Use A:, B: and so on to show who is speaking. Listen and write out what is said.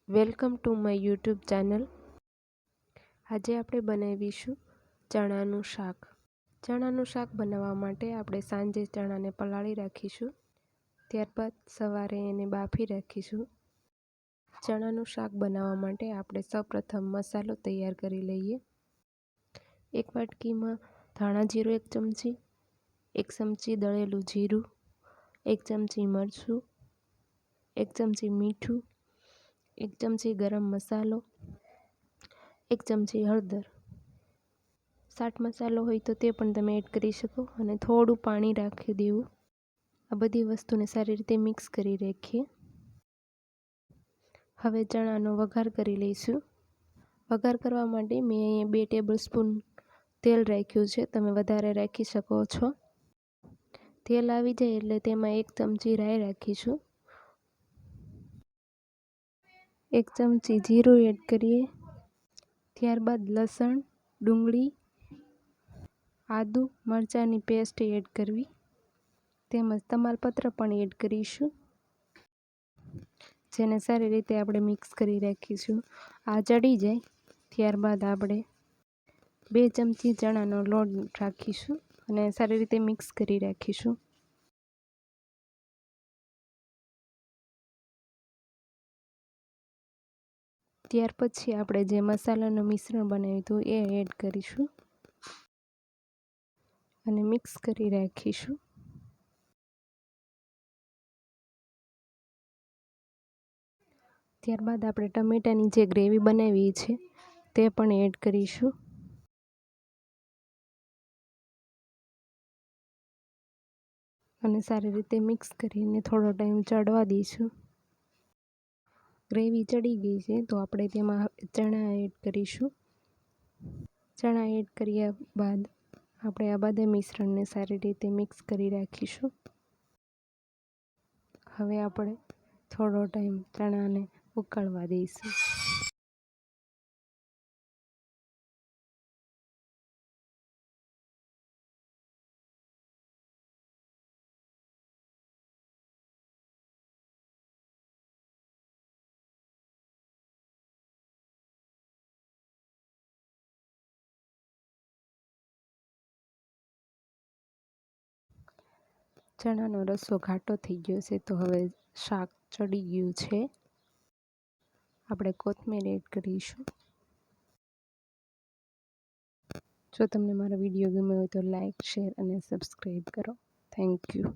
A: Welcome to my YouTube channel. આજે આપણે બનાવીશું ચણાનું શાક. ચણાનું શાક બનાવવા માટે આપણે સાંજે ચણાને પલાળી રાખીશું. ત્યારબાદ સવારે એને બાફી રાખીશું. ચણાનું શાક બનાવવા માટે આપણે સૌપ્રથમ મસાલો તૈયાર કરી લઈએ. એક વાટકીમાં ધાણા જીરું 1 ચમચી, 1 ચમચી દળેલું જીરું, 1 ચમચી મરચું, 1 ચમચી મીઠું, 1 ચમચી ગરમ મસાલો, 1 ચમચી હળદર. ચાટ મસાલો હોય તો તે પણ તમે એડ કરી શકો અને થોડું પાણી રાખી દેવું. આ બધી વસ્તુને સારી રીતે મિક્સ કરી રાખીએ. હવે ચણાનો વઘાર કરી લઈશું. વઘાર કરવા માટે મેં અહીંયા 2 ટેબલસ્પૂન તેલ રાખ્યું છે. તમે વધારે રાખી શકો છો. તેલ આવી જાય એટલે તેમાં 1 ચમચી રાઈ રાખીશું. 1 ચમચી જીરું એડ કરીએ. ત્યારબાદ લસણ, ડુંગળી, આદુ, મરચાંની પેસ્ટ એડ કરવી. તેમજ તમાલપત્ર પણ એડ કરીશું, જેને સારી રીતે આપણે મિક્સ કરી રાખીશું. આ ચડી જાય ત્યારબાદ આપણે 2 ચમચી ચણાનો લોટ રાખીશું અને સારી રીતે મિક્સ કરી રાખીશું. ત્યાર પછી આપણે જે મસાલાનું મિશ્રણ બનાવ્યું હતું એ એડ કરીશું અને મિક્સ કરી રાખીશું. ત્યારબાદ આપણે ટમેટાની જે ગ્રેવી બનાવી છે તે પણ એડ કરીશું અને સારી રીતે મિક્સ કરીને થોડો ટાઈમ ચડવા દઈશું. ગ્રેવી ચડી ગઈ છે તો આપણે તેમાં ચણા એડ કરીશું. ચણા એડ કર્યા બાદ આપણે આ બધા મિશ્રણને સારી રીતે મિક્સ કરી રાખીશું. હવે આપણે થોડો ટાઈમ ચણાને ઉકળવા દઈશું. ચણાનો રસો ઘાટો થઈ ગયો છે તો હવે શાક ચડી ગયું છે. આપણે કોથમીર એડ કરીશું. જો તમને મારો વિડીયો ગમ્યો હોય તો લાઈક, શેર અને સબસ્ક્રાઈબ કરો. Thank you.